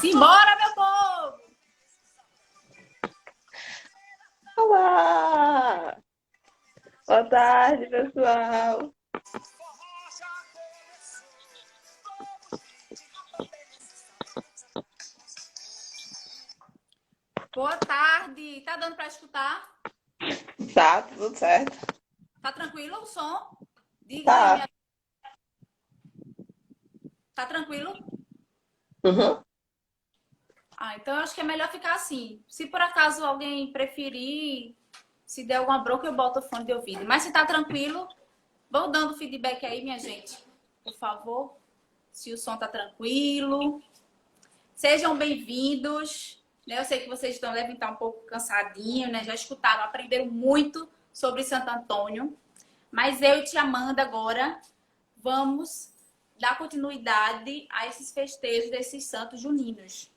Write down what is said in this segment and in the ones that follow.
Simbora, meu povo! Olá! Boa tarde, pessoal! Boa tarde! Tá dando pra escutar? Tá, tudo certo? Tá tranquilo o som? Diga aí, Tá. minha... Tá tranquilo? Uhum. Então eu acho que é melhor ficar assim. Se por acaso alguém preferir, se der alguma bronca, eu boto o fone de ouvido. Mas se tá tranquilo, vão dando feedback aí, minha gente. Por favor. Se o som tá tranquilo. Sejam bem-vindos. Eu sei que vocês devem estar um pouco cansadinhos, né? Já escutaram, aprenderam muito sobre Santo Antônio. Mas eu e tia Amanda agora vamos dar continuidade a esses festejos desses santos juninos.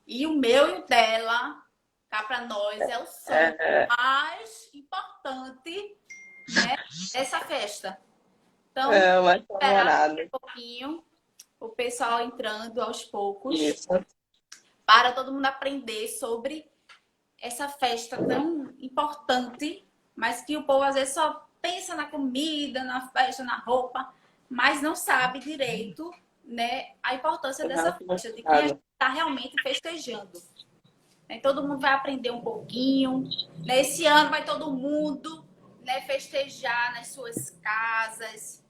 E o meu e o dela, cá para nós, é o santo mais importante, né, dessa festa. Então, É mais esperar comemorado. um pouquinho o pessoal entrando aos poucos Isso. para todo mundo aprender sobre essa festa tão importante, mas que o povo às vezes só pensa na comida, na festa, na roupa, mas não sabe direito, né, a importância dessa festa, de quem a gente está realmente festejando. Todo mundo vai aprender um pouquinho. Né? Esse ano vai todo mundo, né, festejar nas suas casas,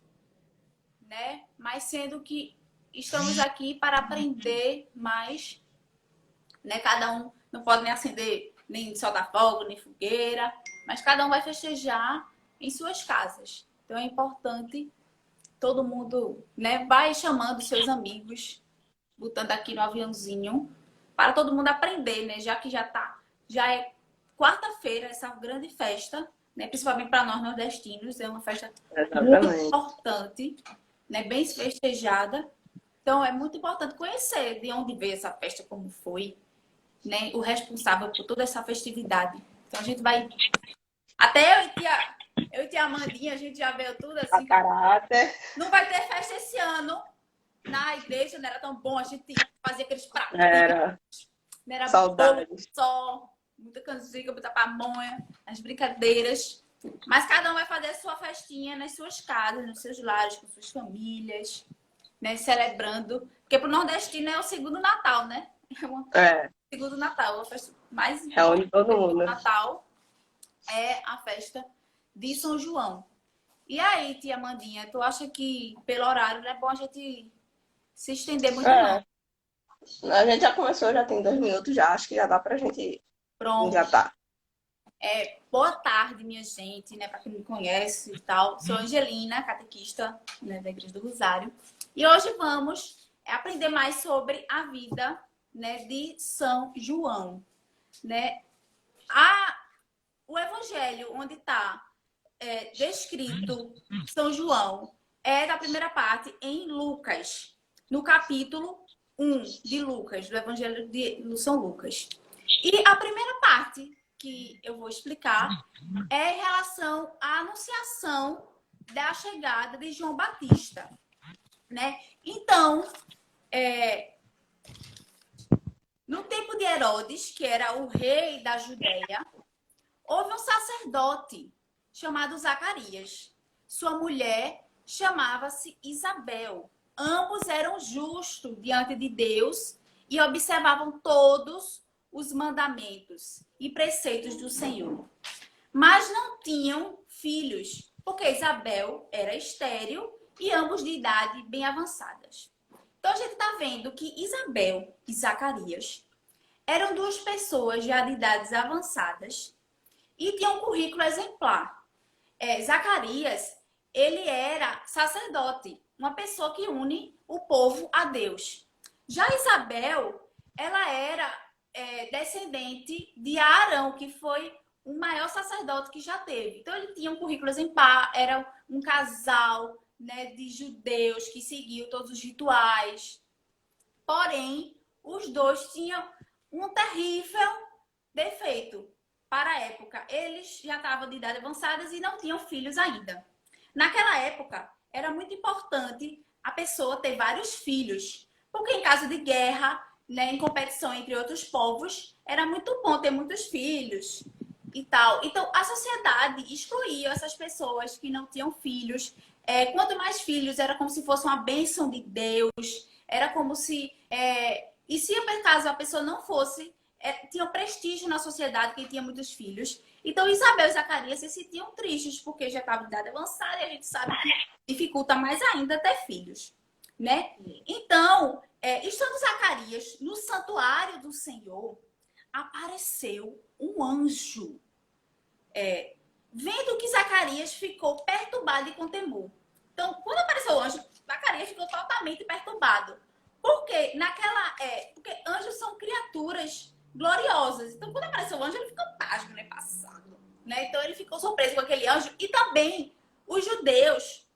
né? Mas sendo que estamos aqui para aprender mais, né? Cada um não pode nem acender nem soltar fogo, nem fogueira, mas cada um vai festejar em suas casas. Então é importante todo mundo, né, vai chamando seus amigos, botando aqui no aviãozinho, para todo mundo aprender, né? Já é quarta-feira essa grande festa, né? Principalmente para nós nordestinos, é uma festa muito importante, né? Bem festejada. Então é muito importante conhecer de onde veio essa festa, como foi, né? O responsável por toda essa festividade. Então a gente vai até eu e tia Amandinha, a gente já veio tudo assim. A caráter. Não vai ter festa esse ano. Na igreja não era tão bom, a gente fazia aqueles pratos. Era. Não era Saudades. bolo só, muita canjica, muita pamonha, as brincadeiras. Mas cada um vai fazer a sua festinha nas suas casas, nos seus lares, com suas famílias, né? Celebrando. Porque pro nordestino é o segundo Natal, né? É. Segundo Natal, a festa mais Reúne todo do mundo. Natal é a festa de São João. E aí, tia Mandinha, tu acha que pelo horário não é bom a gente se estender muito, não? A gente já começou, já tem 2 minutos já. Acho que já dá pra gente Pronto. engatar. Boa tarde, minha gente, né? Para quem me conhece e tal. Sou Angelina, catequista, né, da Igreja do Rosário. E hoje vamos aprender mais sobre a vida, né, de São João, né? O evangelho onde está descrito São João é da primeira parte em Lucas, no capítulo 1 de Lucas, do evangelho de São Lucas. E a primeira parte que eu vou explicar é em relação à anunciação da chegada de João Batista, né? Então, no tempo de Herodes, que era o rei da Judéia, houve um sacerdote chamado Zacarias. Sua mulher chamava-se Isabel. Ambos eram justos diante de Deus e observavam todos os mandamentos e preceitos do Senhor. Mas não tinham filhos, porque Isabel era estéril e ambos de idade bem avançadas. Então a gente está vendo que Isabel e Zacarias eram duas pessoas já de idades avançadas e tinham um currículo exemplar. Zacarias, ele era sacerdote, uma pessoa que une o povo a Deus. Já Isabel, ela era descendente de Arão, que foi o maior sacerdote que já teve. Então, ele tinha um currículo exemplar, era um casal, né, de judeus que seguiam todos os rituais. Porém, os dois tinham um terrível defeito. Para a época, eles já estavam de idade avançada e não tinham filhos ainda. Naquela época, era muito importante a pessoa ter vários filhos, porque em caso de guerra, né, em competição entre outros povos, era muito bom ter muitos filhos e tal. Então, a sociedade excluía essas pessoas que não tinham filhos. Quanto mais filhos, era como se fosse uma bênção de Deus. Era como se... e se, por acaso, a pessoa não fosse... tinha prestígio na sociedade quem tinha muitos filhos. Então, Isabel e Zacarias se sentiam tristes, porque já estava em idade avançada e a gente sabe que dificulta mais ainda ter filhos, né? Então, estando Zacarias no santuário do Senhor, apareceu um anjo. Vendo que Zacarias ficou perturbado e com temor. Então, quando apareceu o anjo, Zacarias ficou totalmente perturbado. Porque porque anjos são criaturas gloriosas. Então, quando apareceu o anjo, ele ficou pasmo, né? Passado. Né? Então, ele ficou surpreso com aquele anjo. E também, os judeus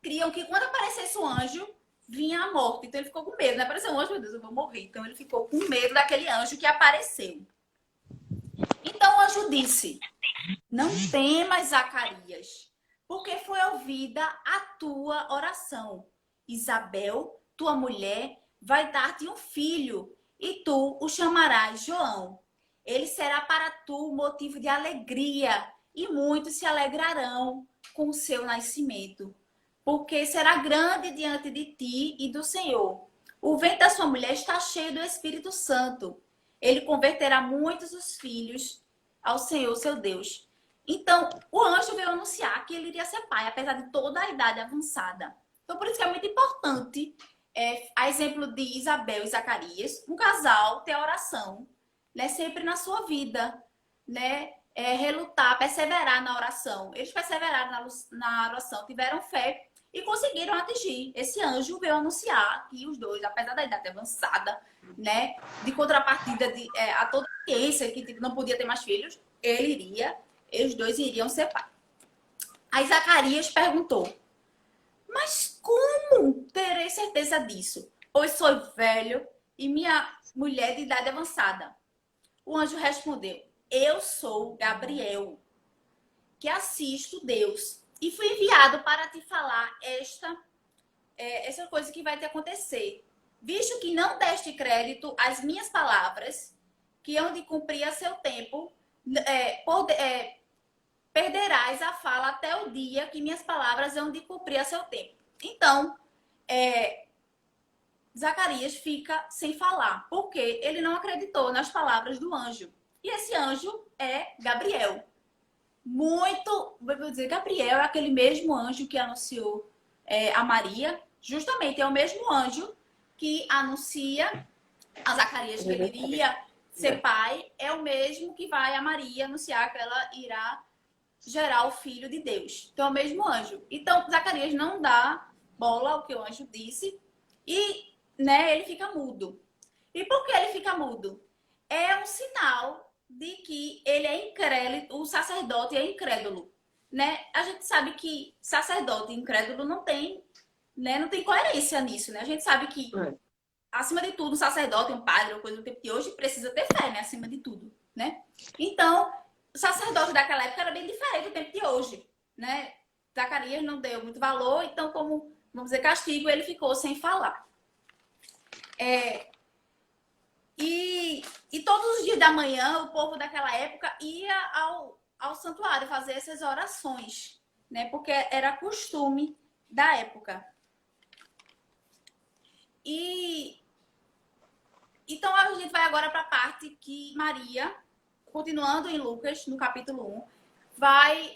criam que quando aparecesse o anjo, vinha a morte. Então, ele ficou com medo. Né? Apareceu um anjo, meu Deus, eu vou morrer. Então, ele ficou com medo daquele anjo que apareceu. Então, o anjo disse: não temas, Zacarias, porque foi ouvida a tua oração. Isabel, tua mulher, vai dar-te um filho, e tu o chamarás João. Ele será para tu motivo de alegria, e muitos se alegrarão com o seu nascimento, porque será grande diante de ti e do Senhor. O ventre da sua mulher está cheio do Espírito Santo. Ele converterá muitos os filhos ao Senhor, seu Deus. Então, o anjo veio anunciar que ele iria ser pai, apesar de toda a idade avançada. Então, por isso que é muito importante, a exemplo de Isabel e Zacarias, um casal ter a oração, né, sempre na sua vida, né, relutar, perseverar na oração. Eles perseveraram na oração, tiveram fé e conseguiram atingir. Esse anjo veio anunciar que os dois, apesar da idade avançada, né, de contrapartida a toda a ciência que não podia ter mais filhos, os dois iriam ser pai. Aí Zacarias perguntou: mas como terei certeza disso? Pois sou velho e minha mulher de idade avançada. O anjo respondeu: eu sou Gabriel, que assisto Deus, e fui enviado para te falar essa coisa que vai te acontecer. Visto que não deste crédito às minhas palavras, que hão de cumprir a seu tempo, perderás a fala até o dia que minhas palavras hão de cumprir a seu tempo. Então, Zacarias fica sem falar, porque ele não acreditou nas palavras do anjo. E esse anjo é Gabriel. Vou dizer, Gabriel é aquele mesmo anjo que anunciou a Maria. Justamente é o mesmo anjo que anuncia a Zacarias que ele iria ser pai. É o mesmo que vai a Maria anunciar que ela irá gerar o filho de Deus. Então é o mesmo anjo. Então Zacarias não dá bola ao que o anjo disse e, né, ele fica mudo. E por que ele fica mudo? É um sinal de que ele é incrédulo, o sacerdote é incrédulo, né? A gente sabe que sacerdote incrédulo não tem, né, não tem coerência nisso, né? A gente sabe que acima de tudo, um sacerdote, um padre, ou coisa do tempo de hoje, precisa ter fé, né? Acima de tudo, né? Então, o sacerdote daquela época era bem diferente do tempo de hoje, né? Zacarias não deu muito valor, então, como, vamos dizer, castigo, ele ficou sem falar. E todos os dias da manhã, o povo daquela época ia ao santuário fazer essas orações, né? Porque era costume da época. Então, a gente vai agora para a parte que Maria, continuando em Lucas, no capítulo 1, vai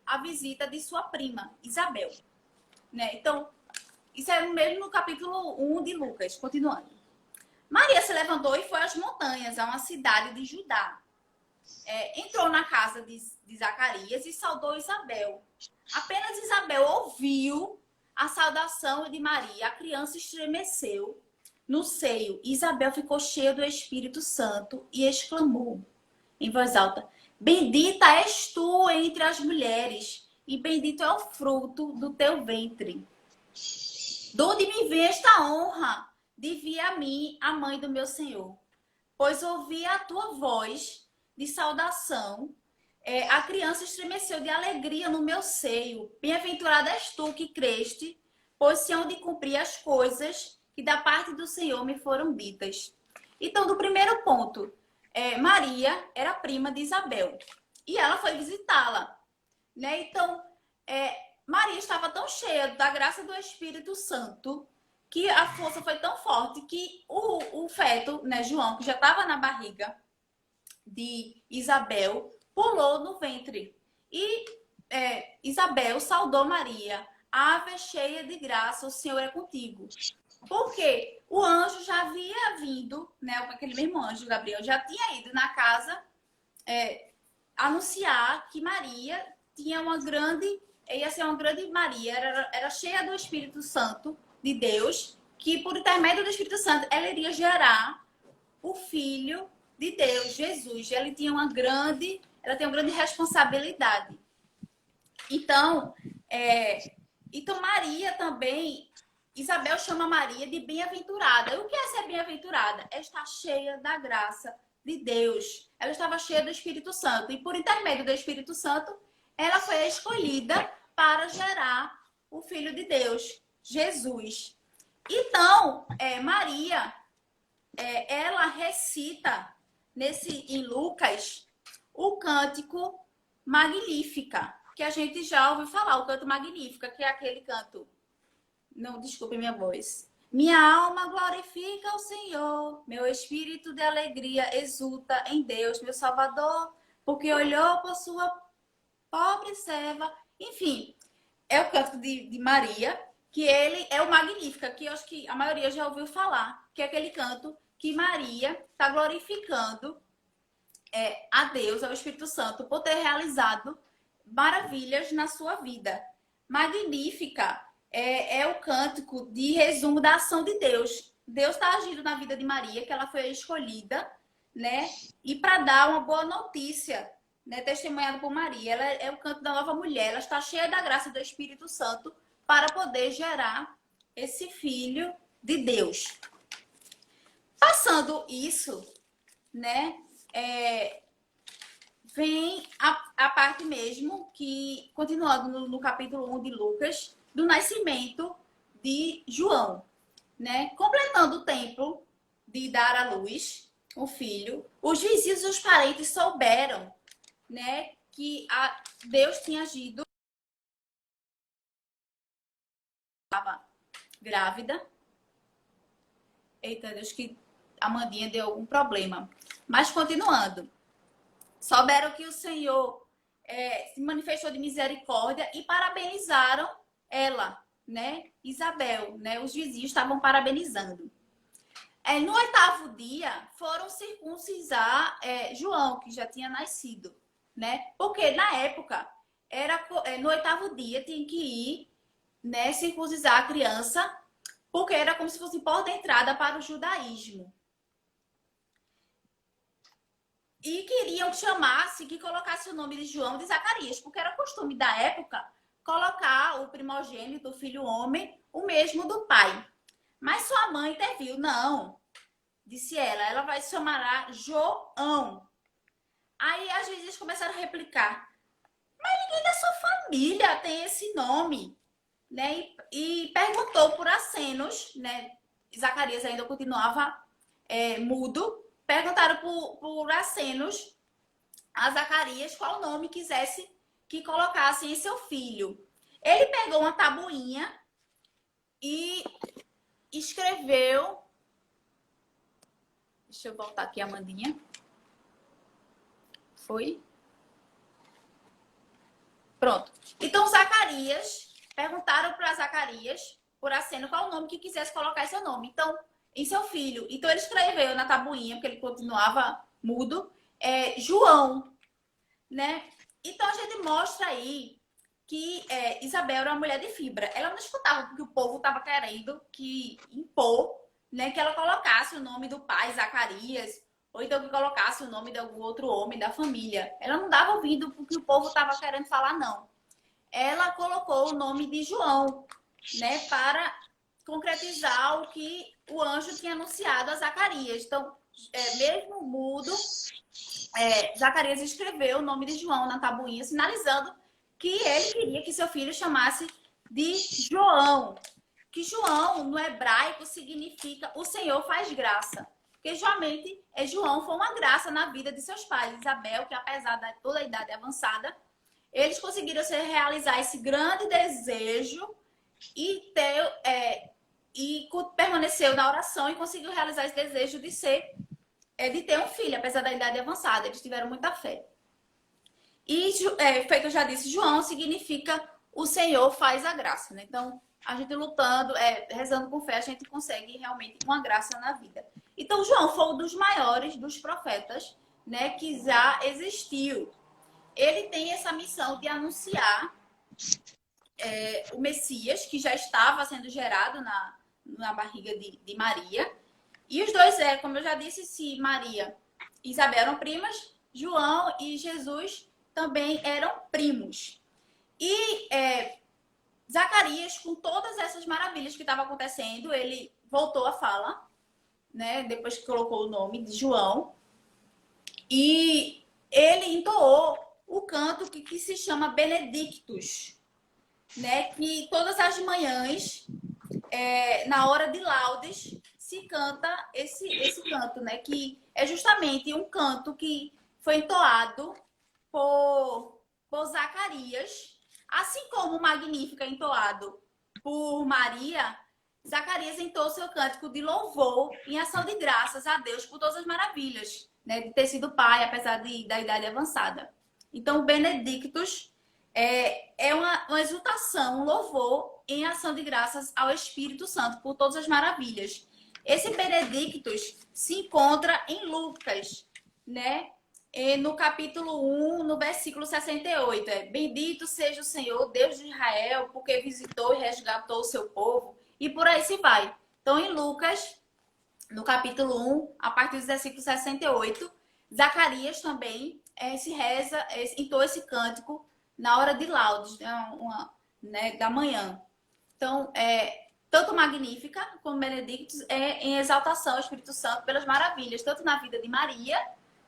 a visita de sua prima, Isabel. Né? Então, isso é mesmo no capítulo 1 de Lucas, continuando. Maria se levantou e foi às montanhas, a uma cidade de Judá. Entrou na casa de Zacarias e saudou Isabel. Apenas Isabel ouviu a saudação de Maria. A criança estremeceu no seio. Isabel ficou cheia do Espírito Santo e exclamou em voz alta: bendita és tu entre as mulheres, e bendito é o fruto do teu ventre. De onde me vem esta honra de vir a mim, a mãe do meu Senhor? Pois ouvi a tua voz de saudação. A criança estremeceu de alegria no meu seio. Bem-aventurada és tu que creste, pois se hão de cumprir as coisas que da parte do Senhor me foram ditas. Então, do primeiro ponto, Maria era prima de Isabel e ela foi visitá-la, né? Então, Maria estava tão cheia da graça do Espírito Santo que a força foi tão forte que o feto, né, João, que já estava na barriga de Isabel, pulou no ventre. E Isabel saudou Maria. Ave cheia de graça, o Senhor é contigo. Porque o anjo já havia vindo, né? Aquele mesmo anjo, Gabriel, já tinha ido na casa anunciar que Maria tinha ia ser uma grande Maria, era cheia do Espírito Santo de Deus, que por intermédio do Espírito Santo ela iria gerar o Filho de Deus, Jesus. Ela tem uma grande responsabilidade. Então, Maria também, Isabel chama Maria de bem-aventurada. E o que é ser bem-aventurada? É estar cheia da graça de Deus. Ela estava cheia do Espírito Santo. E por intermédio do Espírito Santo, ela foi escolhida para gerar o Filho de Deus, Jesus. Então, Maria, ela recita em Lucas o cântico Magnífica, que a gente já ouviu falar, o canto Magnífica, que é aquele canto. Não, desculpe minha voz. Minha alma glorifica o Senhor, meu espírito de alegria exulta em Deus, meu Salvador, porque olhou por sua pobre serva. Enfim, é o canto de Maria, que ele é o Magnífica, que eu acho que a maioria já ouviu falar, que é aquele canto que Maria está glorificando a Deus, ao Espírito Santo, por ter realizado maravilhas na sua vida. Magnífica é o cântico de resumo da ação de Deus. Deus está agindo na vida de Maria, que ela foi escolhida, né? E para dar uma boa notícia, né? Testemunhada por Maria. Ela é o canto da nova mulher. Ela está cheia da graça do Espírito Santo para poder gerar esse Filho de Deus. Passando isso, né? Vem a parte mesmo que, continuando no capítulo 1 de Lucas, do nascimento de João, né? Completando o tempo de dar à luz o filho, os vizinhos e os parentes souberam, né, que Deus tinha agido. Estava grávida. Eita, Deus, que a Amandinha deu algum problema. Mas continuando. Souberam que o Senhor se manifestou de misericórdia e parabenizaram ela, né? Isabel, né? Os vizinhos estavam parabenizando. No 8º dia, foram circuncisar João, que já tinha nascido, né? Porque na época, no 8º dia, tinha que ir, né, circuncisar a criança, porque era como se fosse porta de entrada para o judaísmo. E queriam que colocasse o nome de João de Zacarias, porque era costume da época colocar o primogênito, o filho homem, o mesmo do pai. Mas sua mãe interviu. Não, disse ela vai se chamar João. Aí as vizinhas começaram a replicar. Mas ninguém da sua família tem esse nome, né? E perguntou por acenos, né? Zacarias ainda continuava mudo. Perguntaram por acenos a Zacarias qual nome quisesse que colocasse em seu filho. Ele pegou uma tabuinha e escreveu. Deixa eu voltar aqui, Amandinha. Foi? Pronto. Então, Zacarias, perguntaram para Zacarias por aceno qual o nome que quisesse colocar seu nome. Então, em seu filho. Então, ele escreveu na tabuinha, porque ele continuava mudo, João, né? Então, a gente mostra aí que Isabel era uma mulher de fibra. Ela não escutava porque o povo estava querendo impor, né, que ela colocasse o nome do pai, Zacarias, ou então que colocasse o nome de algum outro homem da família. Ela não dava ouvido porque o povo estava querendo falar, não. Ela colocou o nome de João, né, para concretizar o que o anjo tinha anunciado a Zacarias. Então, mesmo mudo, Zacarias escreveu o nome de João na tabuinha, sinalizando que ele queria que seu filho chamasse de João. que João, no hebraico, significa o Senhor faz graça. Porque geralmente João foi uma graça na vida de seus pais. Isabel, que apesar de toda a idade avançada, eles conseguiram realizar esse grande desejo e permaneceu na oração e conseguiu realizar esse desejo de ter um filho, apesar da idade avançada. Eles tiveram muita fé. E, feito eu já disse, João significa o Senhor faz a graça, né? Então, a gente lutando, rezando com fé, a gente consegue realmente uma graça na vida. Então, João foi um dos maiores dos profetas, né, que já existiu. Ele tem essa missão de anunciar o Messias, que já estava sendo gerado na barriga de Maria. E os dois, como eu já disse, se Maria e Isabel eram primas, João e Jesus também eram primos. E Zacarias, com todas essas maravilhas que estavam acontecendo, ele voltou à fala, né, depois que colocou o nome de João, e ele entoou o canto que se chama Benedictus, né, que todas as manhãs, na hora de laudes, se canta esse canto, né, que é justamente um canto que foi entoado por Zacarias, assim como o Magnífica entoado por Maria. Zacarias entoou seu cântico de louvor em ação de graças a Deus por todas as maravilhas, né, de ter sido pai, apesar da idade avançada. Então, o Benedictus é uma exultação, um louvor em ação de graças ao Espírito Santo por todas as maravilhas. Esse Benedictus se encontra em Lucas, né? No capítulo 1, no versículo 68. Bendito seja o Senhor, Deus de Israel, porque visitou e resgatou o seu povo. E por aí se vai. Então, em Lucas, no capítulo 1, a partir do versículo 68, Zacarias também entoa esse cântico na hora de laudes, né, da manhã. Então, tanto Magnífica como Benedictus em exaltação ao Espírito Santo pelas maravilhas, tanto na vida de Maria,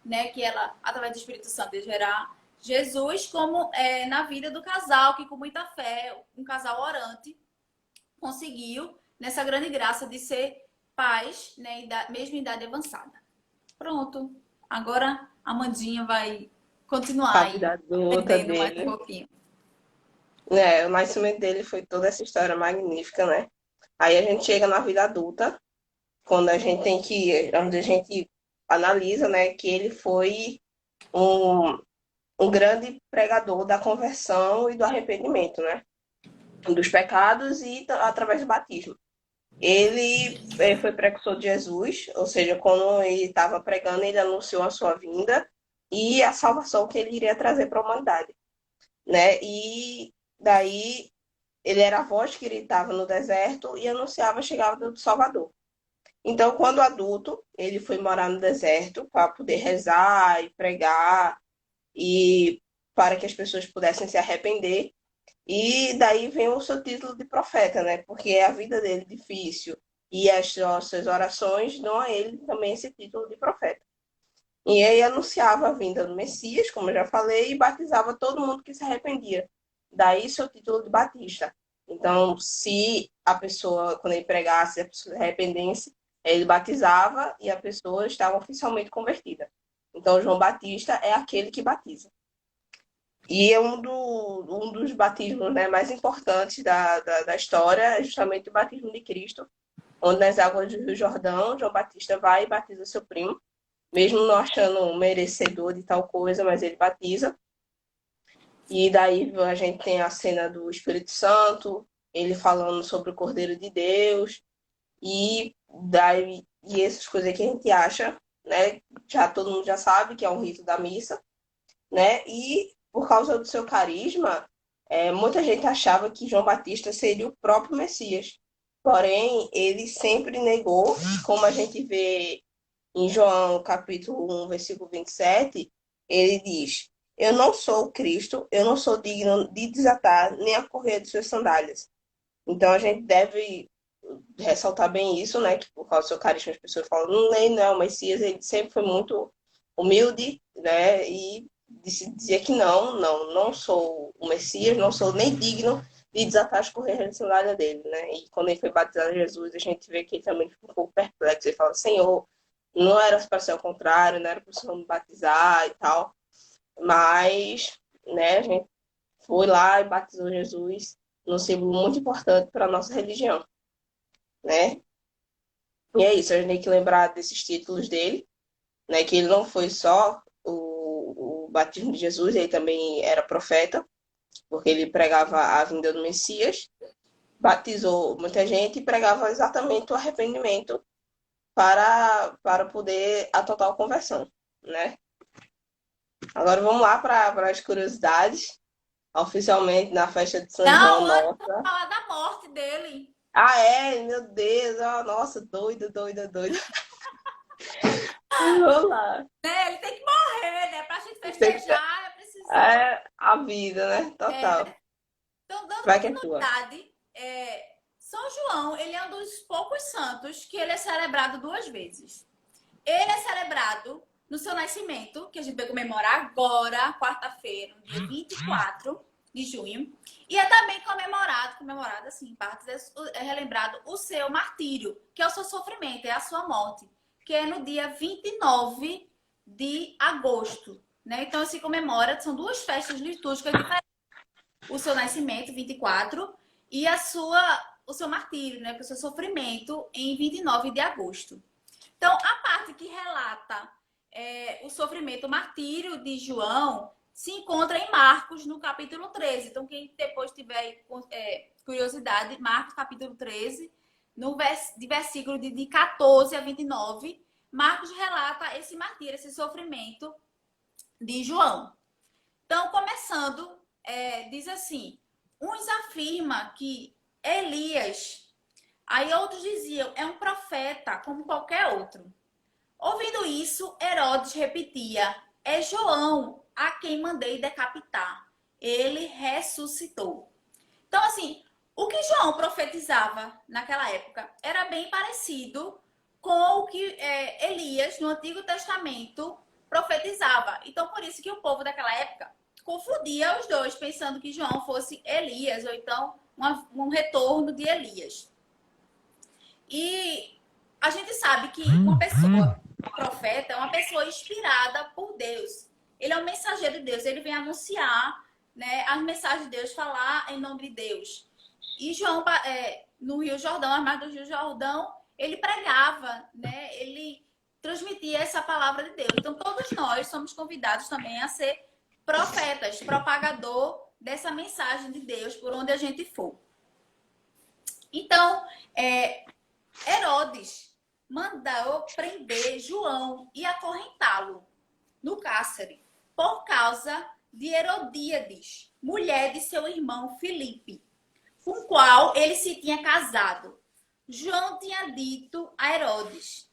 né, que ela, através do Espírito Santo, ia gerar Jesus, como na vida do casal, que com muita fé, um casal orante, conseguiu nessa grande graça de ser pais, né, mesmo em idade avançada. Pronto. Agora a Amandinha vai continuar A aí, vida adulta entendendo mais um dele. pouquinho. O nascimento dele foi toda essa história magnífica, né? Aí a gente chega na vida adulta, quando a gente onde a gente analisa, né, que ele foi um, um grande pregador da conversão e do arrependimento, né? Dos pecados e através do batismo. Ele foi precursor de Jesus, ou seja, quando ele estava pregando, ele anunciou a sua vinda e a salvação que ele iria trazer para a humanidade, né? E daí ele era a voz que gritava no deserto e anunciava a chegada do Salvador. Então, quando adulto, ele foi morar no deserto para poder rezar e pregar e para que as pessoas pudessem se arrepender. E daí vem o seu título de profeta, né? Porque a vida dele é difícil e as nossas orações dão a ele também esse título de profeta. E aí anunciava a vinda do Messias, como eu já falei, e batizava todo mundo que se arrependia. Daí seu título de batista. Então, se a pessoa, quando ele pregasse, a pessoa se arrependesse, ele batizava e a pessoa estava oficialmente convertida. Então, João Batista é aquele que batiza. E é um dos batismos, né, mais importantes da história, é justamente o batismo de Cristo, onde nas águas do Rio Jordão, João Batista vai e batiza seu primo, mesmo não achando merecedor de tal coisa, mas ele batiza. E daí a gente tem a cena do Espírito Santo, ele falando sobre o Cordeiro de Deus, e essas coisas que a gente acha, né, já todo mundo já sabe que é um rito da missa, né, e por causa do seu carisma, muita gente achava que João Batista seria o próprio Messias. Porém, ele sempre negou, como a gente vê em João capítulo 1, versículo 27, ele diz: Eu não sou o Cristo, eu não sou digno de desatar nem a correia de suas sandálias. Então a gente deve ressaltar bem isso, né? Que por causa do seu carisma as pessoas falam, não, ele não é o Messias, ele sempre foi muito humilde, né? E dizia que não sou o Messias, não sou nem digno de desatar as correias da sandália dele, né? E quando ele foi batizado em Jesus, a gente vê que ele também ficou um pouco perplexo. Ele fala, Senhor, não era para ser ao contrário, não era para o Senhor me batizar e tal. Mas, né, a gente foi lá e batizou Jesus num símbolo muito importante para a nossa religião, né? E é isso, a gente tem que lembrar desses títulos dele, né? Que ele não foi só o batismo de Jesus, ele também era profeta, porque ele pregava a vinda do Messias, batizou muita gente e pregava exatamente o arrependimento para poder a total conversão, né? Agora vamos lá para as curiosidades. Oficialmente na festa de São João, Não, antes vamos nossa. falar da morte dele. Ah, é? Meu Deus, oh, nossa, doida, doida, doida. Vamos lá. Né? Ele tem que morrer, né? Pra gente Tem que ter festejar, é preciso. a vida, né? É, Total. né? Então, dando Vai que é tua. continuidade, São João, ele é um dos poucos santos que ele é celebrado 2 vezes. Ele é celebrado no seu nascimento, que a gente vai comemorar agora, quarta-feira, no dia 24 de junho. E é também comemorado assim, em partes, é relembrado o seu martírio, que é o seu sofrimento, é a sua morte, que é no dia 29 de agosto. Né? Então, se comemora, são 2 festas litúrgicas diferentes. O seu nascimento, 24, e o seu martírio, né? O seu sofrimento, em 29 de agosto. Então, a parte que relata o sofrimento, o martírio de João, se encontra em Marcos, no capítulo 13. Então, quem depois tiver curiosidade, Marcos, capítulo 13, de versículo de 14 a 29, Marcos relata esse martírio, esse sofrimento de João. Então, começando, diz assim, uns afirmam que Elias, aí outros diziam, é um profeta como qualquer outro. Ouvindo isso, Herodes repetia, é João a quem mandei decapitar. Ele ressuscitou. Então, assim, o que João profetizava naquela época era bem parecido com o que Elias, no Antigo Testamento, profetizava. Então, por isso que o povo daquela época confundia os dois, pensando que João fosse Elias, ou então um retorno de Elias. E a gente sabe que uma pessoa, profeta, é uma pessoa inspirada por Deus. Ele é um mensageiro de Deus, ele vem anunciar, né, as mensagens de Deus, falar em nome de Deus. E João, no Rio Jordão, as margens do Rio Jordão, ele pregava, né, ele transmitia essa palavra de Deus. Então, todos nós somos convidados também a ser profetas, propagador dessa mensagem de Deus por onde a gente for. Então, Herodes mandou prender João e acorrentá-lo no cárcere por causa de Herodíades, mulher de seu irmão Filipe, com o qual ele se tinha casado. João tinha dito a Herodes,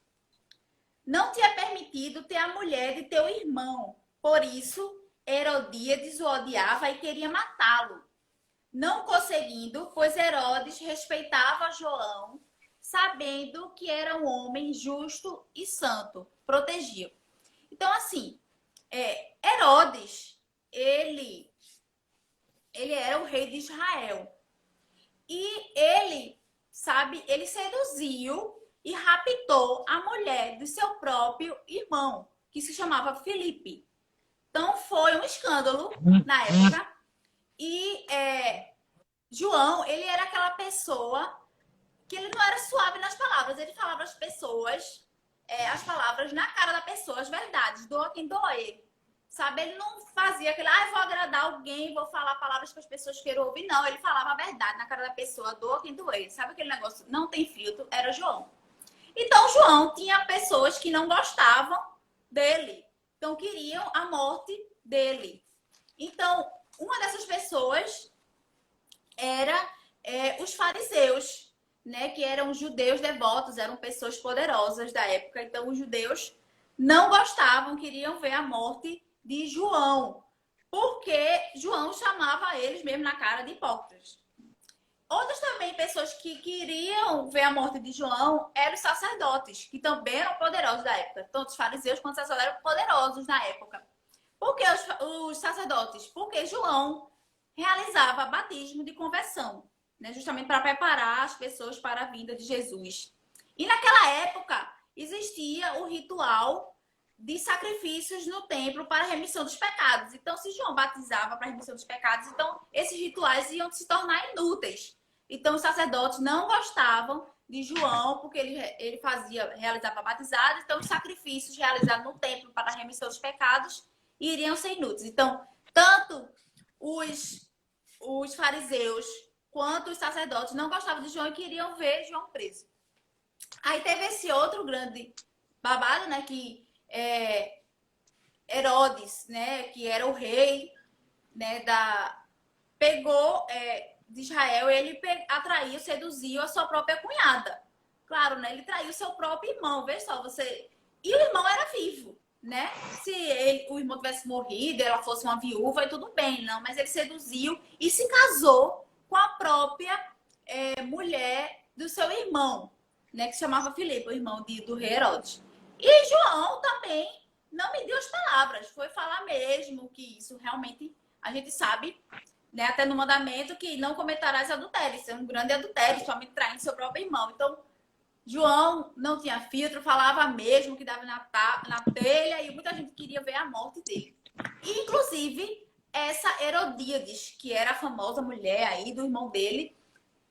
não tinha permitido ter a mulher de teu irmão. Por isso, Herodíades o odiava e queria matá-lo. Não conseguindo, pois Herodes respeitava João, sabendo que era um homem justo e santo, protegia. Então, assim, Herodes, ele era o rei de Israel. E ele, ele seduziu e raptou a mulher do seu próprio irmão, que se chamava Filipe. Então, foi um escândalo na época. E João, ele era aquela pessoa que ele não era suave nas palavras. Ele falava às pessoas, as palavras na cara da pessoa, as verdades, doa quem doer. Sabe? Ele não fazia aquele, vou agradar alguém, vou falar palavras que as pessoas queiram ouvir. Não, ele falava a verdade na cara da pessoa, doa quem doer. Sabe aquele negócio? Não tem filtro, era João. Então, João tinha pessoas que não gostavam dele. Então, queriam a morte dele. Então, uma dessas pessoas era os fariseus, né? Que eram judeus devotos, eram pessoas poderosas da época. Então, os judeus não gostavam, queriam ver a morte de João, porque João chamava eles mesmo na cara de hipócritas. Outras também pessoas que queriam ver a morte de João eram os sacerdotes, que também eram poderosos da época. Tanto os fariseus quanto os sacerdotes eram poderosos na época. Por que os sacerdotes? Porque João realizava batismo de conversão, né? Justamente para preparar as pessoas para a vinda de Jesus. E naquela época existia o ritual de sacrifícios no templo para a remissão dos pecados. Então, se João batizava para a remissão dos pecados, então esses rituais iam se tornar inúteis. Então, os sacerdotes não gostavam de João, porque ele realizava batizados, então os sacrifícios realizados no templo para a remissão dos pecados iriam ser inúteis. Então, tanto os fariseus quanto os sacerdotes não gostavam de João e queriam ver João preso. Aí teve esse outro grande babado, né, que Herodes, né, que era o rei, né, pegou de Israel, ele atraiu, seduziu a sua própria cunhada. Claro, né, ele traiu seu próprio irmão, veja só, você... E o irmão era vivo, né? Se o irmão tivesse morrido, ela fosse uma viúva, e tudo bem, não, mas ele seduziu e se casou com a própria mulher do seu irmão, né, que se chamava Filipe, o irmão do rei Herodes. E João também não mediu as palavras, foi falar mesmo que isso realmente a gente sabe, né, até no mandamento, que não cometerás adultério. Isso é um grande adultério, somente traindo seu próprio irmão. Então, João não tinha filtro, falava mesmo que dava na telha e muita gente queria ver a morte dele. E, inclusive, essa Herodíades, que era a famosa mulher aí do irmão dele,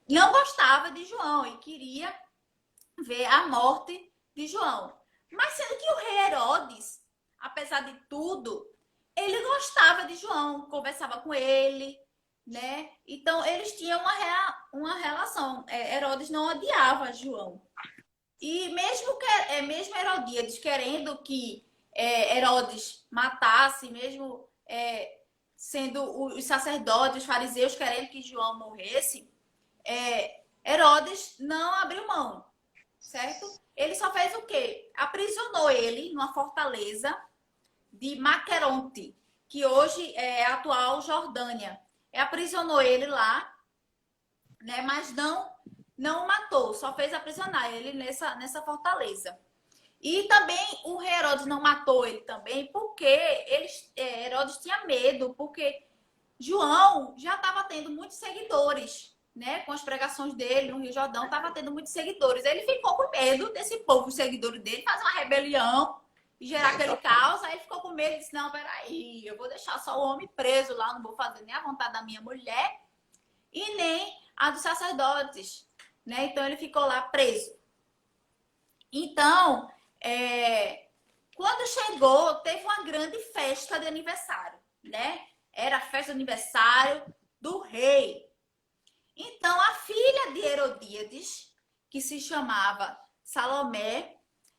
não gostava de João e queria ver a morte de João. Mas sendo que o rei Herodes, apesar de tudo, ele gostava de João, conversava com ele, né? Então, eles tinham uma relação. Herodes não odiava João. E mesmo Herodíades querendo que Herodes matasse, mesmo sendo os sacerdotes, os fariseus querendo que João morresse, Herodes não abriu mão, certo? Ele só fez o quê? Aprisionou ele numa fortaleza de Maqueronte, que hoje é a atual Jordânia. Aprisionou ele lá, né? Mas não o matou, só fez aprisionar ele nessa fortaleza. E também o rei Herodes não matou ele também, porque Herodes tinha medo, porque João já estava tendo muitos seguidores, né? Com as pregações dele no Rio Jordão, estava tendo muitos seguidores. Ele ficou com medo desse povo, os seguidores dele, fazer uma rebelião e gerar aquele caos. Aí ficou com medo e disse: não, peraí, eu vou deixar só o homem preso lá, não vou fazer nem a vontade da minha mulher e nem a dos sacerdotes, né? Então ele ficou lá preso. Então, quando chegou, teve uma grande festa de aniversário, né? Era a festa de aniversário do rei. Então, a filha de Herodíades, que se chamava Salomé,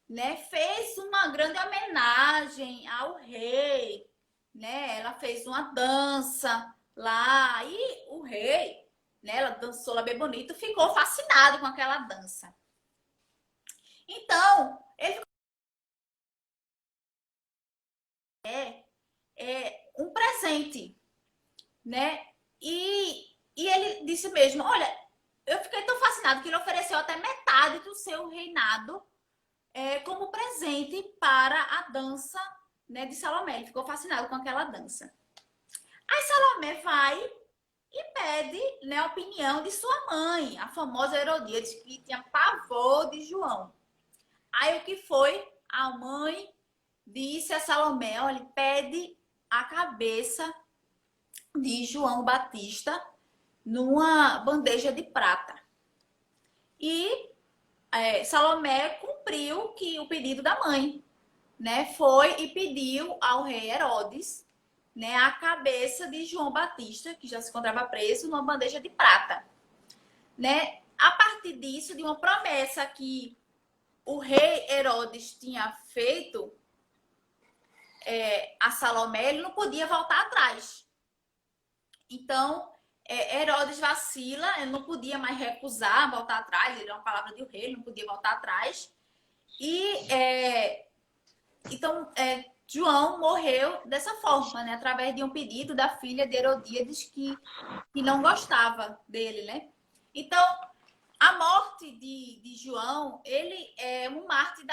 né, fez uma grande homenagem ao rei, né? Ela fez uma dança lá e o rei, né, ela dançou lá bem bonito, ficou fascinado com aquela dança. Então, ele um presente, né? E ele disse mesmo: olha, eu fiquei tão fascinado que ele ofereceu até metade do seu reinado como presente para a dança, né, de Salomé. Ele ficou fascinado com aquela dança. Aí Salomé vai e pede, né, a opinião de sua mãe, a famosa Herodíades, que tinha pavor de João. Aí o que foi? A mãe disse a Salomé: olha, pede a cabeça de João Batista numa bandeja de prata. E Salomé cumpriu o pedido da mãe, né? Foi e pediu ao rei Herodes, né, a cabeça de João Batista, que já se encontrava preso, numa bandeja de prata, né? A partir disso, de uma promessa que o rei Herodes tinha feito a Salomé, ele não podia voltar atrás. Então, Herodes vacila, ele não podia mais recusar, voltar atrás, ele era uma palavra do rei, ele não podia voltar atrás. E então João morreu dessa forma, né? Através de um pedido da filha de Herodíades que não gostava dele, né? Então, a morte de João, ele é um mártir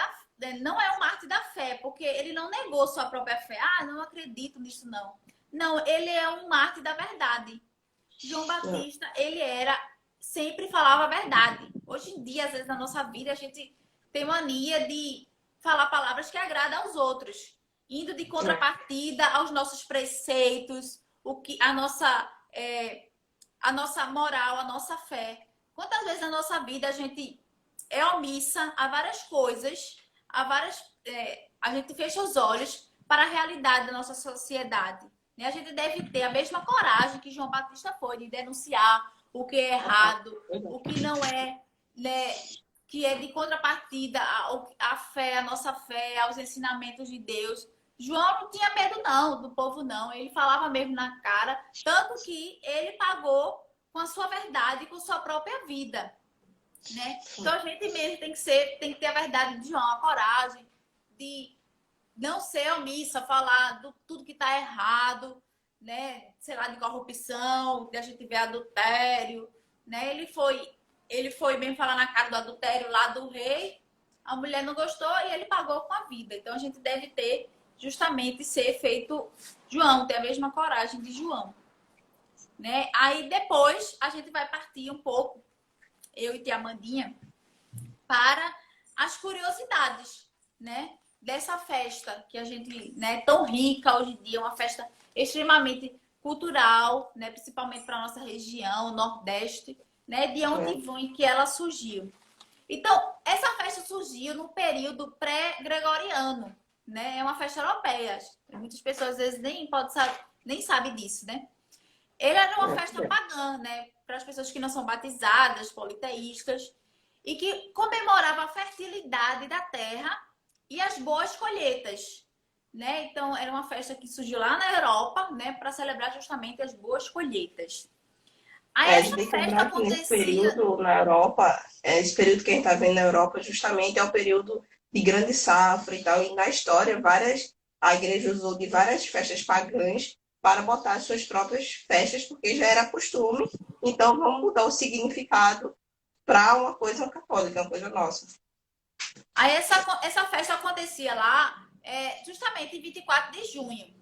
não é um mártir da fé, porque ele não negou sua própria fé. Ah, não acredito nisso, não. Não, ele é um mártir da verdade, João Não. Batista, ele era, sempre falava a verdade. Hoje em dia, às vezes, na nossa vida, a gente tem mania de falar palavras que agradam aos outros, indo de É. contrapartida aos nossos preceitos, o que a nossa moral, a nossa fé. Quantas vezes na nossa vida a gente é omissa a várias coisas, a gente fecha os olhos para a realidade da nossa sociedade. Né? A gente deve ter a mesma coragem que João Batista foi de denunciar o que é errado, o que não é, né, que é de contrapartida à fé, à nossa fé, aos ensinamentos de Deus. João não tinha medo não do povo não, ele falava mesmo na cara, tanto que ele pagou com a sua verdade, com sua própria vida, né? Então a gente mesmo tem que ter a verdade de João, a coragem de não ser omissa, falar do tudo que está errado, né? Sei lá, de corrupção, de a gente ver adultério, né? Ele foi bem falar na cara do adultério lá do rei, a mulher não gostou e ele pagou com a vida. Então a gente deve ter justamente ser feito João, ter a mesma coragem de João, né? Aí depois a gente vai partir um pouco, eu e tia Amandinha, para as curiosidades, né? Dessa festa que a gente, né, tão rica hoje em dia, uma festa extremamente cultural, né, principalmente para nossa região, Nordeste, né, de onde É. foi que ela surgiu. Então, essa festa surgiu no período pré-gregoriano, né? É uma festa europeia. Muitas pessoas às vezes nem sabem disso, né? Ele era uma festa É. pagã, né? Para as pessoas que não são batizadas, politeístas, e que comemorava a fertilidade da terra e as boas colheitas, né? Então, era uma festa que surgiu lá na Europa, né? Para celebrar justamente as boas colheitas. Aí É, a gente essa tem que festa lembrar que nesse acontecia. período na Europa, esse período que a gente está vendo na Europa, justamente é o período de grande safra e tal. E na história, a igreja usou de várias festas pagãs para botar as suas próprias festas, porque já era costume. Então, vamos mudar o significado para uma coisa católica, uma coisa nossa. Aí essa festa acontecia lá justamente em 24 de junho.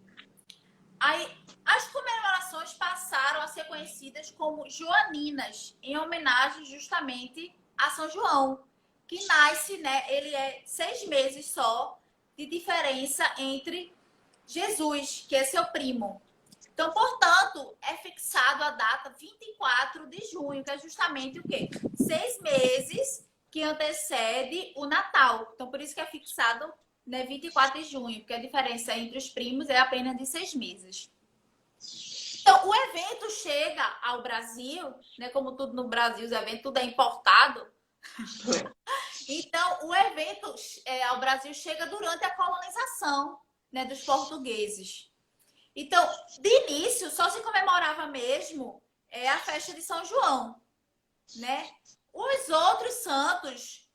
Aí as comemorações passaram a ser conhecidas como joaninas, em homenagem justamente a São João, que nasce, né? Ele é 6 meses só de diferença entre Jesus, que é seu primo. Então, portanto, é fixado a data 24 de junho, que é justamente o quê? 6 meses que antecede o Natal. Então, por isso que é fixado, né, 24 de junho, porque a diferença entre os primos é apenas de 6 meses. Então, o evento chega ao Brasil, né? Como tudo no Brasil, os eventos tudo é importado. Então, o evento ao Brasil chega durante a colonização, né, dos portugueses. Então, de início, só se comemorava mesmo a festa de São João, né? Os outros santos,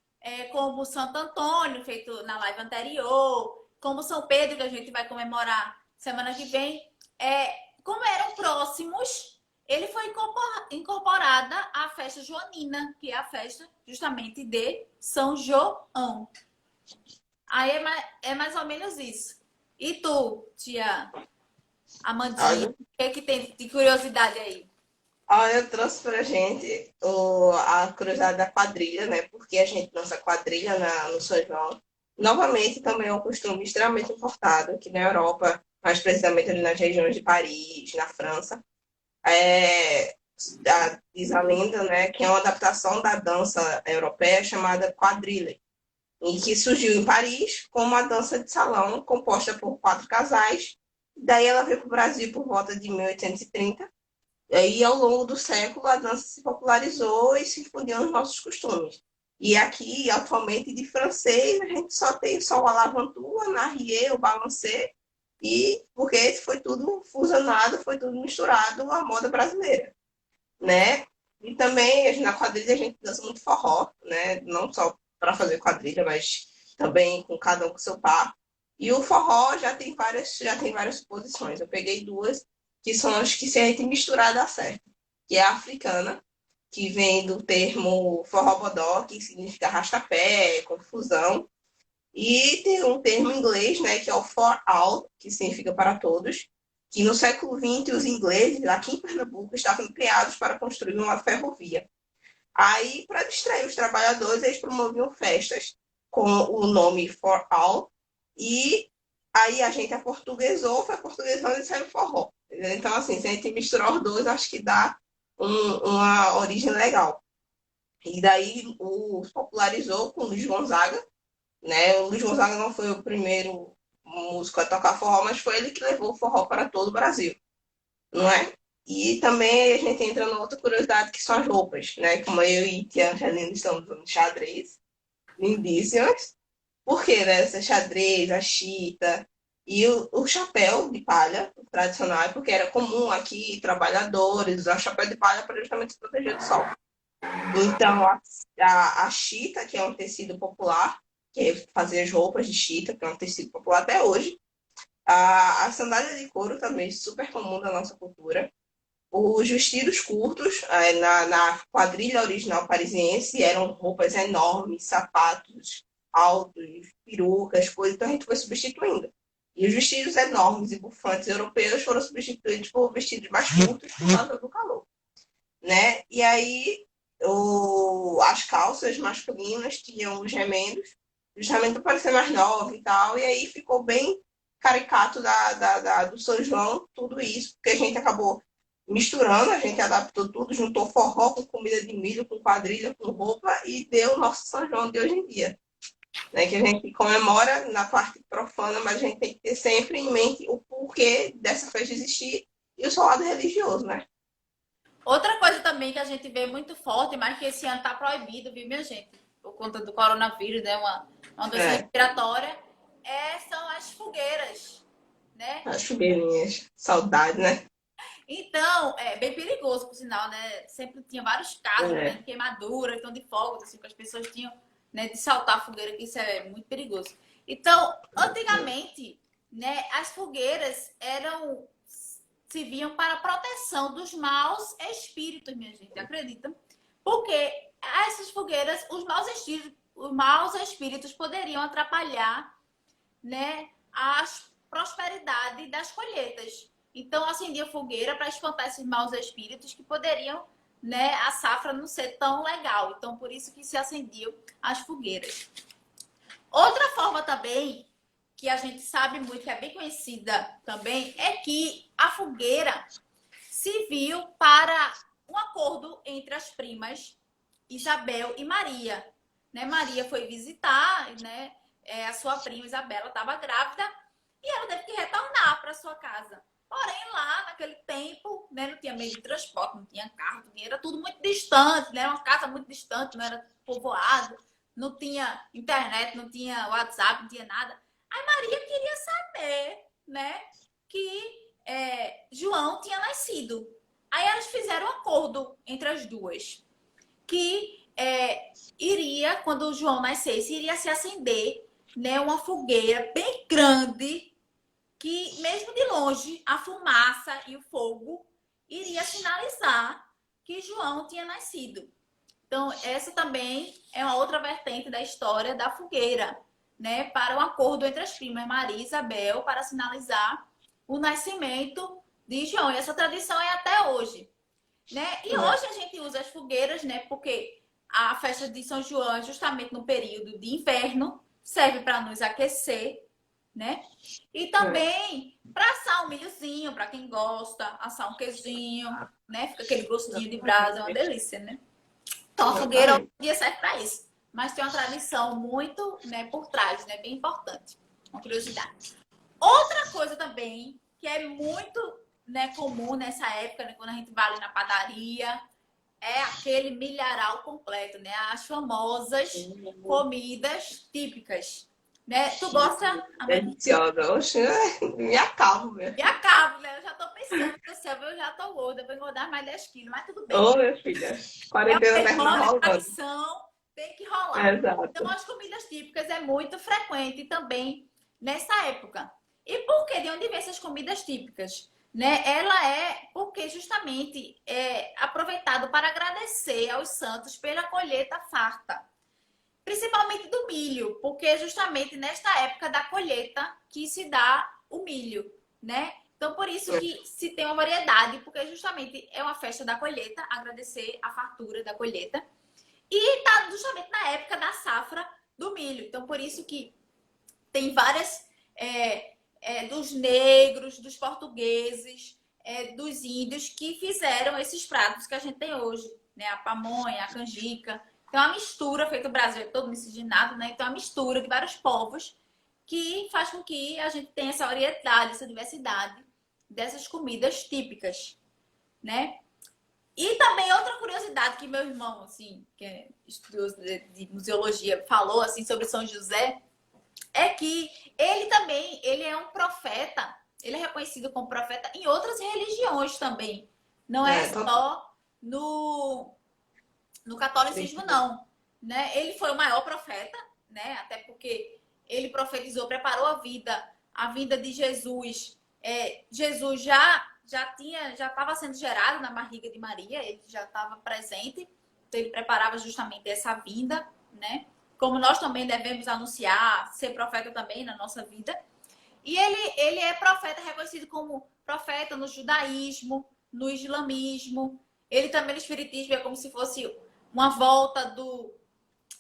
como Santo Antônio, feito na live anterior, como São Pedro, que a gente vai comemorar semana que vem, como eram próximos, ele foi incorporada à festa joanina, que é a festa justamente de São João. Aí é mais ou menos isso. E tu, tia Amandinha, Olha, o que é que tem de curiosidade aí? olha, eu trouxe pra gente a curiosidade da quadrilha, né? Porque a gente dança quadrilha no São João. Novamente, também é um costume extremamente importado aqui na Europa, mais precisamente ali nas regiões de Paris, na França. É, diz a lenda, né, que é uma adaptação da dança europeia chamada quadrille, em que surgiu em Paris como uma dança de salão composta por 4 casais. Daí ela veio para o Brasil por volta de 1830. E aí, ao longo do século, a dança se popularizou e se fundiu nos nossos costumes. E aqui, atualmente, de francês, a gente só tem só o alavantua, a narrier, o balancê, e porque foi tudo fusionado, foi tudo misturado à moda brasileira, né? E também na quadrilha a gente dança muito forró, né? Não só para fazer quadrilha, mas também com cada um com seu par. E o forró já tem várias posições. Eu peguei duas que são as que se a gente misturar dá certo, que é a africana, que vem do termo forró-bodó, que significa arrastapé, confusão, e tem um termo em inglês, né, que é o for all, que significa para todos, que no século XX os ingleses, aqui em Pernambuco, estavam criados para construir uma ferrovia. Aí, para distrair os trabalhadores, eles promoviam festas com o nome For All, e aí a gente foi portuguesando e saiu forró. Então, assim, se a gente misturar os dois, acho que dá uma origem legal. E daí popularizou com o Luiz Gonzaga, né? O Luiz Gonzaga não foi o primeiro músico a tocar forró, mas foi ele que levou o forró para todo o Brasil, não é? E também a gente entra numa outra curiosidade que são as roupas, né? Como eu e tia Angelina estamos usando xadrez, lindíssimas. Por quê, né? Essa xadrez, a chita e o chapéu de palha tradicional, porque era comum aqui trabalhadores usar chapéu de palha para justamente se proteger do sol. Então, a chita, que é um tecido popular, que é fazer as roupas de chita, que é um tecido popular até hoje. A sandália de couro também, super comum da nossa cultura. Os vestidos curtos, na quadrilha original parisiense, eram roupas enormes, sapatos altos, perucas, coisas, então a gente foi substituindo. E os vestidos enormes e bufantes europeus foram substituídos por vestidos mais curtos por causa do calor, né? E aí as calças masculinas tinham os remendos, justamente para parecer mais nova e tal, e aí ficou bem caricato do São João, tudo isso, porque a gente acabou misturando, a gente adaptou tudo, juntou forró com comida de milho, com quadrilha, com roupa, e deu o nosso São João de hoje em dia. Né? Que a gente comemora na parte profana, mas a gente tem que ter sempre em mente o porquê dessa festa existir e o seu lado religioso, né? Outra coisa também que a gente vê muito forte, mas que esse ano tá proibido, viu, minha gente? Por conta do coronavírus, né? Uma doença respiratória, são as fogueiras, né? As fogueirinhas, saudade, né? Então, é bem perigoso, por sinal, né? Sempre tinha vários casos, né, É. de queimadura, então de fogos, assim, que as pessoas tinham, né, de saltar a fogueira, que isso é muito perigoso. Então, antigamente, né, as fogueiras se viam para a proteção dos maus espíritos, minha gente, acredita? Porque essas fogueiras, os maus espíritos poderiam atrapalhar, né, a prosperidade das colheitas. Então, acendia fogueira para espantar esses maus espíritos que poderiam, né, a safra não ser tão legal. Então, por isso que se acendiam as fogueiras. Outra forma também, que a gente sabe muito, que é bem conhecida também, é que a fogueira se viu para um acordo entre as primas Isabel e Maria. Né? Maria foi visitar, né? A sua prima Isabela estava grávida e ela teve que retornar para sua casa. Porém, lá naquele tempo, né, não tinha meio de transporte, não tinha carro, era tudo muito distante, né? Era uma casa muito distante, não era povoado, não tinha internet, não tinha WhatsApp, não tinha nada. Aí Maria queria saber, né, que João tinha nascido. Aí elas fizeram um acordo entre as duas, que iria, quando o João nascesse, iria se acender, né, uma fogueira bem grande, que mesmo de longe a fumaça e o fogo iria sinalizar que João tinha nascido. Então, essa também é uma outra vertente da história da fogueira, né, para um acordo entre as primas Maria e Isabel para sinalizar o nascimento de João. E essa tradição é até hoje, né? E hoje a gente usa as fogueiras, né, porque a festa de São João é justamente no período de inverno, serve para nos aquecer, né? E também para assar um milhozinho, para quem gosta, assar um queijinho, né? Fica aquele gostinho de brasa, é uma delícia, né? Então a fogueira hoje em dia serve para isso. Mas tem uma tradição muito, né, por trás, né? Bem importante. Uma curiosidade. Outra coisa também que é muito, né, comum nessa época, né, quando a gente vai ali na padaria, é aquele milharal completo, né? As famosas comidas típicas, né? Tu gosta? Deliciosa. Oxe, me acabo, meu E filho. acabo, né? Eu já tô pensando, do céu, eu já tô gorda, vou engordar mais 10 quilos, mas tudo bem. Ô, minha filha. É uma Quarentena vai estar demanda, é rolando. tradição, tem que rolar. Então, Exato. as comidas típicas é muito frequente também nessa época. E por que? De onde vem essas comidas típicas? Né? Ela é porque justamente é aproveitado para agradecer aos santos pela colheita farta, principalmente do milho, porque é justamente nesta época da colheita que se dá o milho, né? Então, por isso que se tem uma variedade, porque justamente é uma festa da colheita, agradecer a fartura da colheita. E tá justamente na época da safra do milho. Então, por isso que tem várias dos negros, dos portugueses, dos índios que fizeram esses pratos que a gente tem hoje, né? A pamonha, a canjica. Então, é uma mistura feita, o Brasil é todo miscigenado, né? Então, é uma mistura de vários povos que faz com que a gente tenha essa variedade, essa diversidade dessas comidas típicas, né? E também outra curiosidade que meu irmão, assim, que é estudioso de museologia, falou assim sobre São José, é que ele também, ele é um profeta, ele é reconhecido como profeta em outras religiões também. Não é só no catolicismo, não. Né? Ele foi o maior profeta, né? Até porque ele profetizou, preparou a vinda de Jesus. Jesus já estava sendo gerado na barriga de Maria, ele já estava presente, então ele preparava justamente essa vinda, né? Como nós também devemos anunciar, ser profeta também na nossa vida. E ele é profeta, reconhecido como profeta no judaísmo, no islamismo. Ele também no espiritismo é como se fosse uma volta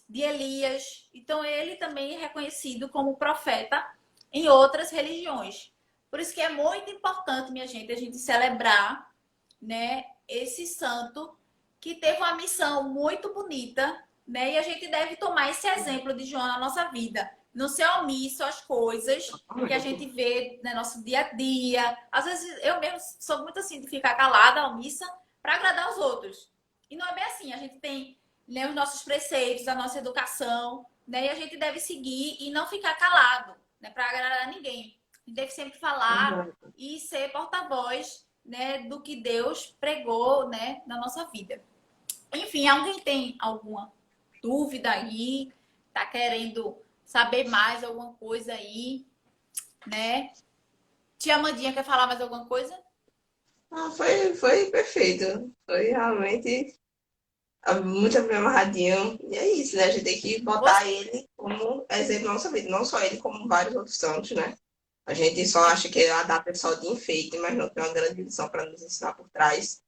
de Elias. Então ele também é reconhecido como profeta em outras religiões. Por isso que é muito importante, minha gente, a gente celebrar, né, esse santo que teve uma missão muito bonita, né? E a gente deve tomar esse exemplo de João na nossa vida. Não ser omisso às coisas que a gente vê no nosso dia a dia. Às vezes eu mesmo sou muito assim de ficar calada, omissa, para agradar os outros. E não é bem assim. A gente tem, né, os nossos preceitos, a nossa educação, né? E a gente deve seguir e não ficar calado, né, para agradar ninguém. A gente deve sempre falar e ser porta-voz, né, do que Deus pregou, né, na nossa vida. Enfim, alguém tem alguma dúvida aí? Tá querendo saber mais alguma coisa aí, né? Tia Amandinha quer falar mais alguma coisa? Foi perfeito. Foi realmente muito bem amarradinho. E é isso, né? A gente tem que botar ele como exemplo na nossa vida. Não só ele, como vários outros santos, né? A gente só acha que a data é só de enfeite, mas não tem uma grande lição para nos ensinar por trás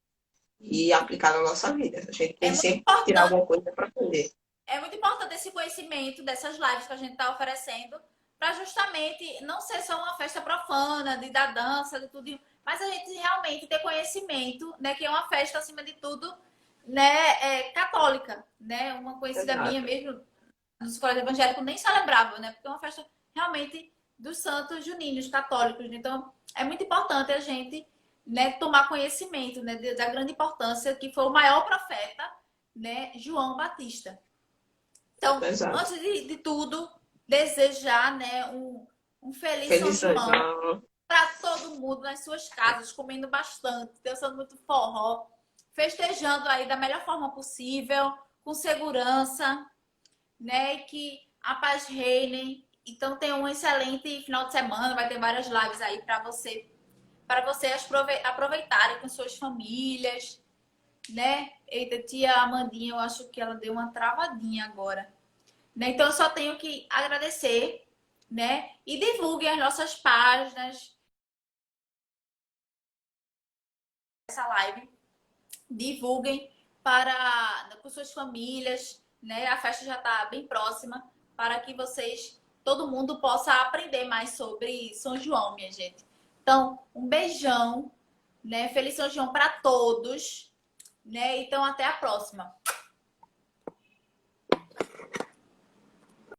e aplicar na nossa vida. A gente É tem muito sempre que tirar importante, alguma coisa para aprender. é muito importante esse conhecimento dessas lives que a gente está oferecendo para justamente não ser só uma festa profana, de dar dança, de tudo, mas a gente realmente ter conhecimento, né, que é uma festa acima de tudo, né, católica, né? Uma conhecida minha Exato. mesmo nos colégios evangélicos nem celebrava, né? Porque é uma festa realmente dos santos juninos católicos. Né? Então, é muito importante a gente, né, tomar conhecimento, né, da grande importância que foi o maior profeta, né, João Batista. Então, Exato. antes de tudo, desejar, né, um feliz São Feliz São João João. para todo mundo nas suas casas, comendo bastante, dançando muito forró, festejando aí da melhor forma possível, com segurança, né? E que a paz reine. Então tem um excelente final de semana, vai ter várias lives aí para vocês aproveitarem com suas famílias, né? Eita, tia Amandinha, eu acho que ela deu uma travadinha agora, né? Então eu só tenho que agradecer, né? E divulguem as nossas páginas, essa live, divulguem com suas famílias, né? A festa já está bem próxima para que todo mundo possa aprender mais sobre São João, minha gente. Então, um beijão, né? Feliz São João para todos, né? Então, até a próxima.